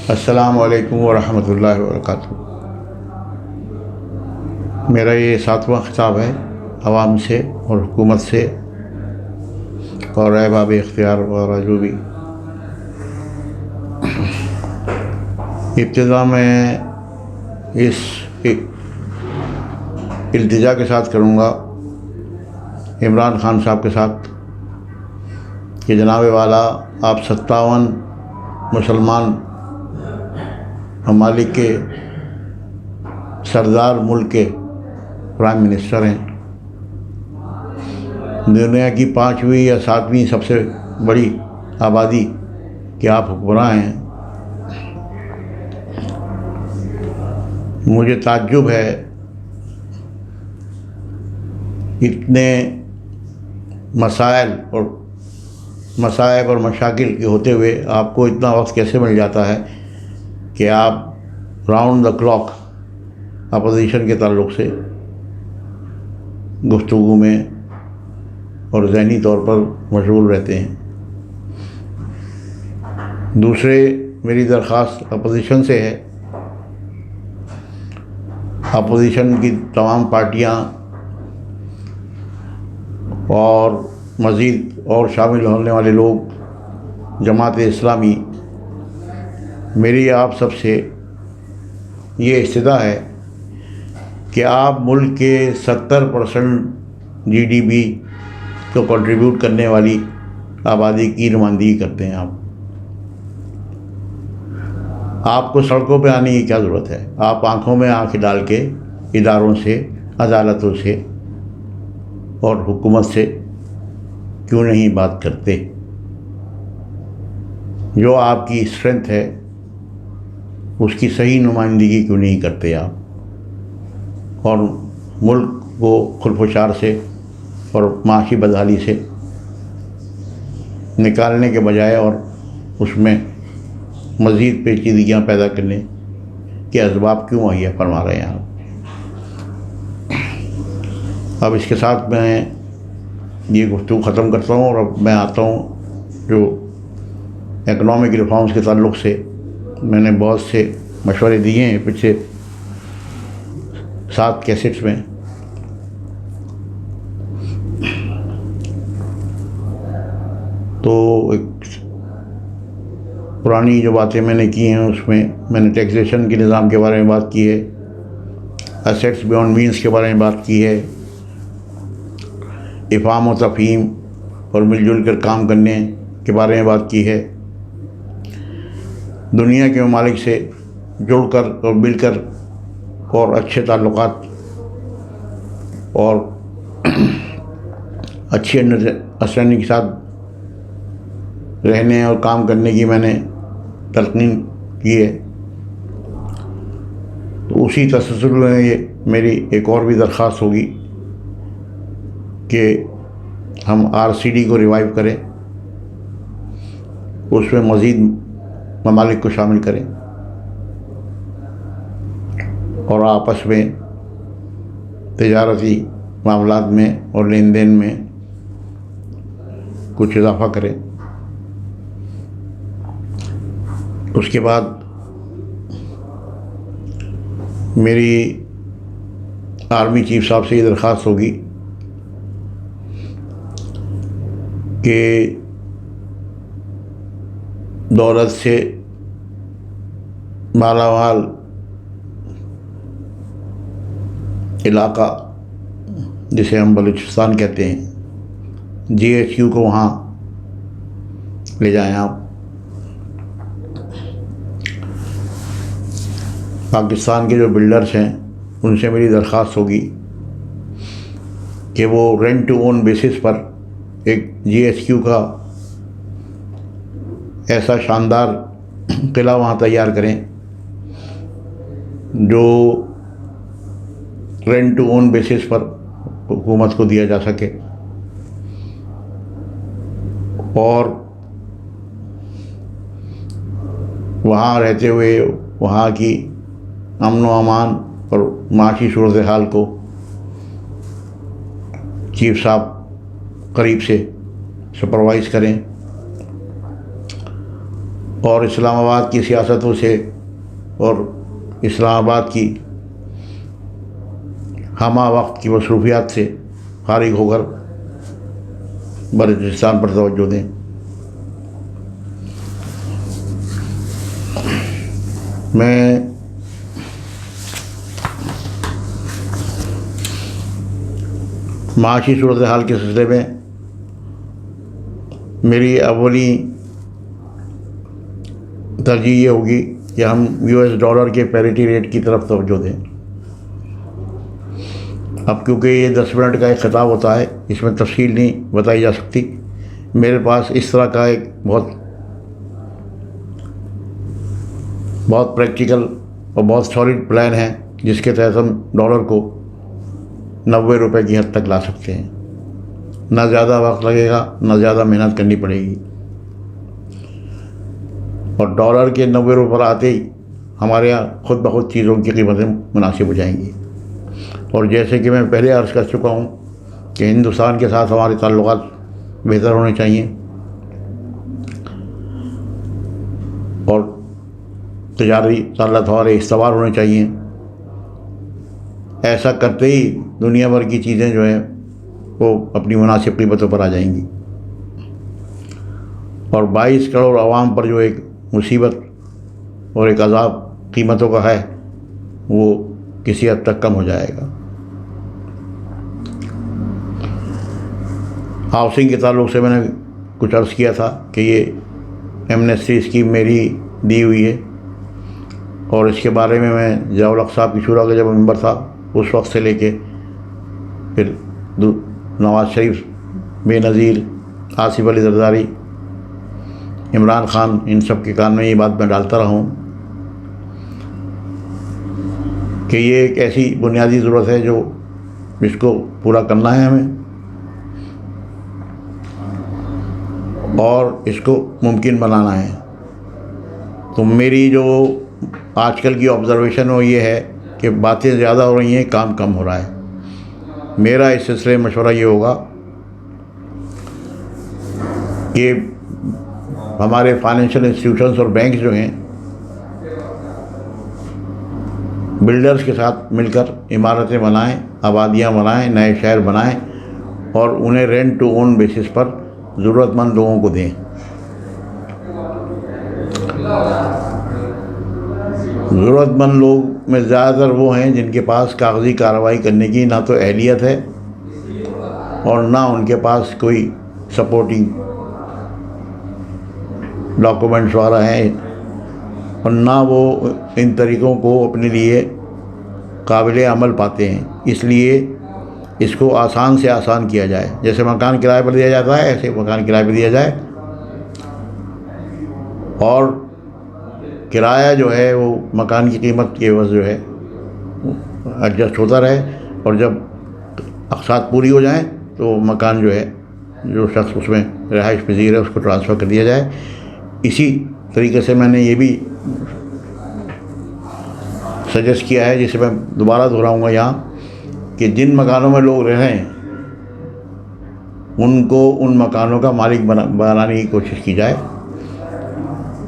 अस्सलामु अलैकुम वरहमतुल्लाहि वबरकातुहू। मेरा ये 7वां खिताब है आवाम से और हुकूमत से और अहबाब इख्तियार वगैरह जो भी। इब्तिदा में इस इल्तिजा के साथ करूँगा इमरान खान साहब के साथ कि जनाब वाला आप 57 मुसलमान ममालिक के सरदार मुल्क के प्राइम मिनिस्टर हैं। दुनिया की 5वीं या 7वीं सबसे बड़ी आबादी के आप हुक्मरान हैं। मुझे ताज्जुब है इतने मसाइब और मशाकिल के होते हुए आपको इतना वक्त कैसे मिल जाता है कि आप राउंड द क्लॉक अपोजिशन के ताल्लुक़ से गुफ्तगू में और ज़हनी तौर पर मशगूल रहते हैं। दूसरे मेरी दरख्वास्त अपोजिशन से है, अपोजिशन की तमाम पार्टियां और मज़ीद और शामिल होने वाले लोग, जमात इस्लामी, मेरी आप सबसे ये इस्तदा है कि आप मुल्क के 70% GDP को कंट्रीब्यूट करने वाली आबादी की नुमाइंदगी करते हैं। आपको सड़कों पे आने की क्या ज़रूरत है? आप आंखों में आंखें डाल के इदारों से, अदालतों से और हुकूमत से क्यों नहीं बात करते? जो आपकी स्ट्रेंथ है उसकी सही नुमाइंदगी क्यों नहीं करते आप? और मुल्क को खुलफुशार से और माशी बदहाली से निकालने के बजाय और उसमें मज़ीद पेचीदगियाँ पैदा करने के असबाब क्यों मुहैया फरमा रहे हैं आप? अब इसके साथ मैं ये गुफ्तगू ख़त्म करता हूँ और अब मैं आता हूँ जो इकनॉमिक रिफॉर्म्स के ताल्लुक़ से मैंने बहुत से मशवरे दिए हैं पिछले 7 कैसेट्स में। तो एक पुरानी जो बातें मैंने की हैं उसमें मैंने टैक्सेशन के निज़ाम के बारे में बात की है, एसेट्स बियॉन्ड मीन्स के बारे में बात की है, इफ़ाम और तफ़हीम और मिलजुल कर काम करने के बारे में बात की है, दुनिया के ममालिक से जुड़कर और मिलकर और अच्छे ताल्लुक़ात और अच्छी अंडरस्टैंडिंग के साथ रहने और काम करने की मैंने तलक़ीन की है। तो उसी तसलसल में ये मेरी एक और भी दरख्वास्त होगी कि हम RCD को रिवाइव करें, उसमें मज़ीद ममालिक को शामिल करें और आपस में तिजारती मामलात में और लेन देन में कुछ इजाफ़ा करें। उसके बाद मेरी आर्मी चीफ साहब से ये दरख्वास्त होगी कि दौलत से मालामाल इलाका जिसे हम बलूचिस्तान कहते हैं, GHQ को वहाँ ले जाएं आप। पाकिस्तान के जो बिल्डर्स हैं उनसे मेरी दरख्वास्त होगी कि वो रेंट टू ओन बेसिस पर एक GHQ का ऐसा शानदार किला वहाँ तैयार करें जो रेंट टू ओन बेसिस पर हुकूमत को दिया जा सके और वहाँ रहते हुए वहाँ की अमन व अमान और माशी सूरत हाल को चीफ साहब करीब से सुपरवाइज़ करें और इस्लामाबाद की सियासतों से और इस्लामाबाद की हमा वक्त की मसरूफियात से फारिग होकर बलूचिस्तान पर तवज्जो दें। मैं माशी सूरत हाल के सिलसिले में मेरी अव्वली तरजीह ये होगी कि हम US डॉलर के पैरिटी रेट की तरफ तवज्जो दें। अब क्योंकि ये 10 मिनट का एक खिताब होता है, इसमें तफसील नहीं बताई जा सकती। मेरे पास इस तरह का एक बहुत प्रैक्टिकल और बहुत सॉलिड प्लान है जिसके तहत हम डॉलर को 90 रुपये की हद तक ला सकते हैं। ना ज़्यादा वक्त लगेगा, ना ज़्यादा मेहनत करनी पड़ेगी, और डॉलर के 90 रुपये पर आते ही हमारे यहाँ खुद ब खुद चीज़ों की कीमतें मुनासिब हो जाएंगी। और जैसे कि मैं पहले अर्ज़ कर चुका हूँ कि हिंदुस्तान के साथ हमारे ताल्लुकात बेहतर होने चाहिए और तिजारी ताल्लुकात हमारे इस्तवार होने चाहिए। ऐसा करते ही दुनिया भर की चीज़ें जो हैं वो अपनी मुनासिब कीमतों पर आ जाएंगी, और 22 करोड़ आवाम पर जो एक मुसीबत और एक अज़ाब कीमतों का है वो किसी हद तक कम हो जाएगा। हाउसिंग के ताल्लुक़ से मैंने कुछ अर्ज़ किया था कि ये एमनेस्टी स्कीम मेरी दी हुई है, और इसके बारे में मैं ज़ियाउल हक़ साहब की शूरा का जब मेंबर था उस वक्त से लेके फिर नवाज़ शरीफ, बेनज़ीर, आसिफ अली ज़रदारी, इमरान ख़ान, इन सब के कान में ये बात मैं डालता रहा हूँ कि ये एक ऐसी बुनियादी ज़रूरत है जो इसको पूरा करना है हमें, और इसको मुमकिन बनाना है। तो मेरी जो आजकल की ऑब्ज़र्वेशन वो ये है कि बातें ज़्यादा हो रही हैं, काम कम हो रहा है। मेरा इस सिलसिले में मशवरा ये होगा कि हमारे फाइनेंशियल इंस्टीट्यूशंस और बैंक जो हैं बिल्डर्स के साथ मिलकर इमारतें बनाएं, आबादियां बनाएं, नए शहर बनाएं, और उन्हें रेंट टू ओन बेसिस पर ज़रूरतमंद लोगों को दें। ज़रूरतमंद लोग में ज़्यादातर वो हैं जिनके पास कागज़ी कार्रवाई करने की ना तो अहलियत है और ना उनके पास कोई सपोर्टिंग डॉक्यूमेंट्स वाला है, और ना वो इन तरीक़ों को अपने लिए काबिल अमल पाते हैं। इसलिए इसको आसान से आसान किया जाए। जैसे मकान किराए पर दिया जाता है ऐसे मकान किराए पर दिया जाए, और किराया जो है वो मकान की कीमत के एवज़ जो है एडजस्ट होता रहे, और जब अक़सात पूरी हो जाएं तो मकान जो है जो शख्स उसमें रिहाइश पज़ीर है उसको ट्रांसफ़र कर दिया जाए। इसी तरीके से मैंने ये भी सजेस्ट किया है, जिसे मैं दोबारा दोहराऊँगा यहाँ, कि जिन मकानों में लोग रह रहे हैं उनको उन मकानों का मालिक बनाने की कोशिश की जाए।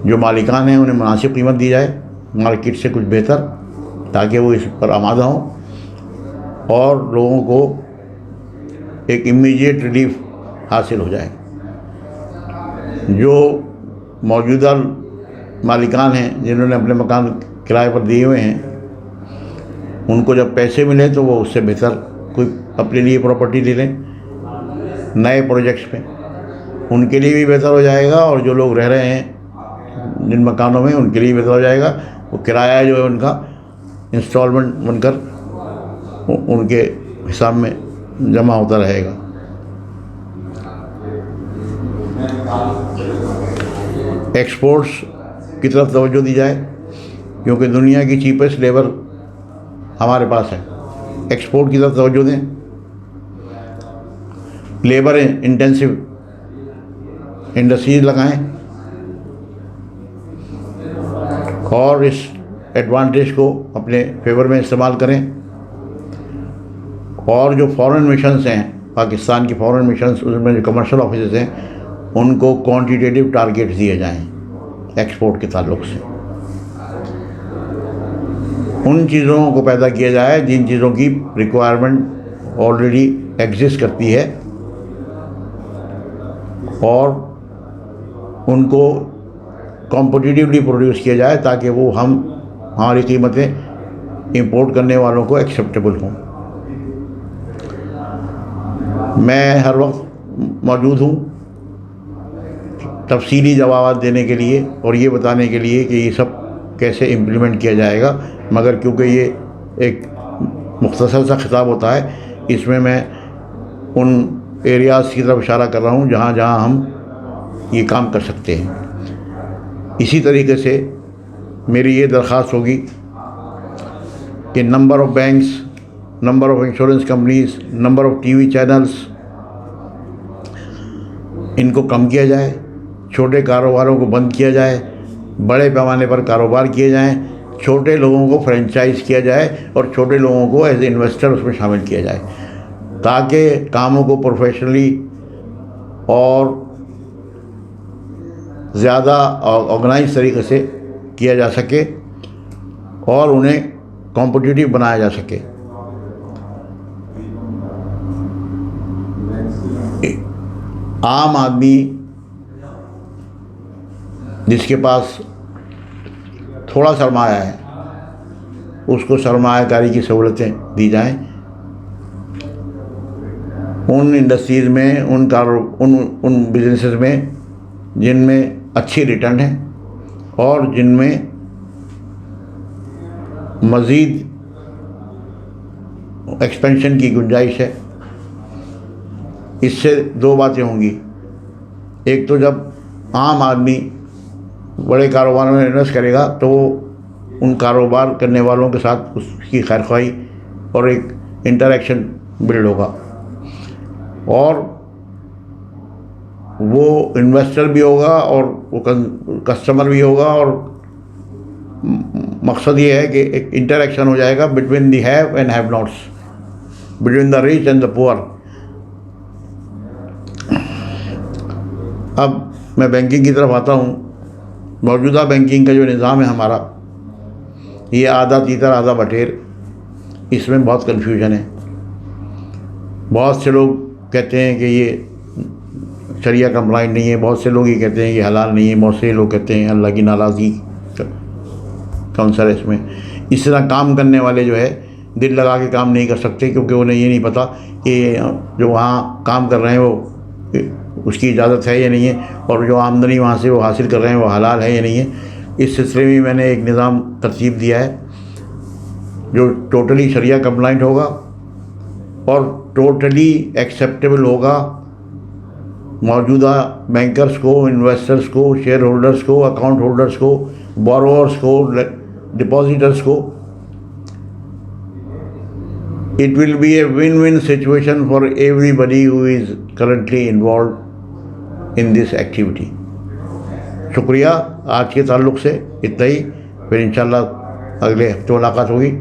जो मालिकान हैं उन्हें मुनासिब कीमत दी जाए, मार्केट से कुछ बेहतर, ताकि वो इस पर आमादा हों और लोगों को एक इमीडिएट रिलीफ हासिल हो जाए। जो मौजूदा मालिकान हैं जिन्होंने अपने मकान किराए पर दिए हुए हैं, उनको जब पैसे मिले तो वो उससे बेहतर कोई अपने लिए प्रॉपर्टी ले लें नए प्रोजेक्ट्स पे, उनके लिए भी बेहतर हो जाएगा, और जो लोग रह रहे हैं जिन मकानों में उनके लिए बेहतर हो जाएगा। वो किराया जो है उनका इंस्टॉलमेंट बनकर उनके हिसाब में जमा होता रहेगा। एक्सपोर्ट्स की तरफ तवज्जो दी जाए, क्योंकि दुनिया की चीपेस्ट लेबर हमारे पास है। एक्सपोर्ट की तरफ तवज्जो दें, लेबर इंटेंसिव इंडस्ट्रीज लगाएं, और इस एडवांटेज को अपने फेवर में इस्तेमाल करें। और जो फॉरेन मिशंस हैं, पाकिस्तान की फॉरेन मिशंस, उसमें जो कमर्शियल ऑफिसेस हैं, उनको क्वांटिटेटिव टारगेट्स दिए जाएं। एक्सपोर्ट के ताल्लुक़ से उन चीज़ों को पैदा किया जाए जिन चीज़ों की रिक्वायरमेंट ऑलरेडी एग्जिस्ट करती है और उनको कॉम्पिटिटिवली प्रोड्यूस किया जाए ताकि वो हमारी कीमतें इंपोर्ट करने वालों को एक्सेप्टेबल हों। मैं हर वक्त मौजूद हूँ तफसीली जवाब देने के लिए और ये बताने के लिए कि ये सब कैसे इम्प्लीमेंट किया जाएगा, मगर क्योंकि ये एक मुख्तसर सा खिताब होता है, इसमें मैं उन एरियाज़ की तरफ इशारा कर रहा हूँ जहाँ जहाँ हम ये काम कर सकते हैं। इसी तरीके से मेरी ये दरख्वास्त होगी कि number of banks, number of insurance companies, number of TV channels, इनको कम किया जाए, छोटे कारोबारों को बंद किया जाए, बड़े पैमाने पर कारोबार किए जाएं, छोटे लोगों को फ्रेंचाइज किया जाए और छोटे लोगों को एज इन्वेस्टर उसमें शामिल किया जाए ताकि कामों को प्रोफेशनली और ज़्यादा ऑर्गेनाइज तरीके से किया जा सके और उन्हें कॉम्पिटिटिव बनाया जा सके। आम आदमी जिसके पास थोड़ा सरमाया है उसको सरमायाकारी की सहूलतें दी जाएं। उन इंडस्ट्रीज़ में, उन बिजनेसेस में जिनमें अच्छी रिटर्न है और जिनमें मज़ीद एक्सपेंशन की गुंजाइश है। इससे दो बातें होंगी, एक तो जब आम आदमी बड़े कारोबार में इन्वेस्ट करेगा तो उन कारोबार करने वालों के साथ उसकी खैरख्वाही और एक इंटरेक्शन बिल्ड होगा और वो इन्वेस्टर भी होगा और वो कस्टमर भी होगा और मकसद ये है कि एक इंटरेक्शन हो जाएगा between the have and have nots, between the rich and the poor. अब मैं बैंकिंग की तरफ आता हूँ। मौजूदा बैंकिंग का जो निज़ाम है हमारा, ये आधा तीतर आधा बटेर, इसमें बहुत कन्फ्यूजन है। बहुत से लोग कहते हैं कि ये शरिया कंप्लाइंट नहीं है, बहुत से लोग ये कहते हैं कि हलाल नहीं है, बहुत से लोग कहते हैं अल्लाह की नाराज़गी का अंसर है इसमें। इस तरह काम करने वाले जो है दिल लगा के काम नहीं कर सकते क्योंकि उन्हें ये नहीं पता कि जो वहाँ काम कर रहे हैं वो उसकी इजाज़त है या नहीं है और जो आमदनी वहाँ से वो हासिल कर रहे हैं वो हलाल है या नहीं है। इस सिलसिले में मैंने एक निज़ाम तरतीब दिया है जो टोटली शरिया कंप्लाइंट होगा और टोटली एक्सेप्टेबल होगा मौजूदा बैंकर्स को, इन्वेस्टर्स को, शेयर होल्डर्स को, अकाउंट होल्डर्स को, बोरोवर्स को, डिपॉजिटर्स को। It will be a win-win situation for everybody who is currently involved in this activity. शुक्रिया। आज के ताल्लुक़ से इतना ही, फिर इंशाल्लाह अगले हफ्ते मुलाकात होगी।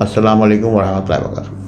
अस्सलामु अलैकुम वरहमतुल्लाहि वबरकातुहू।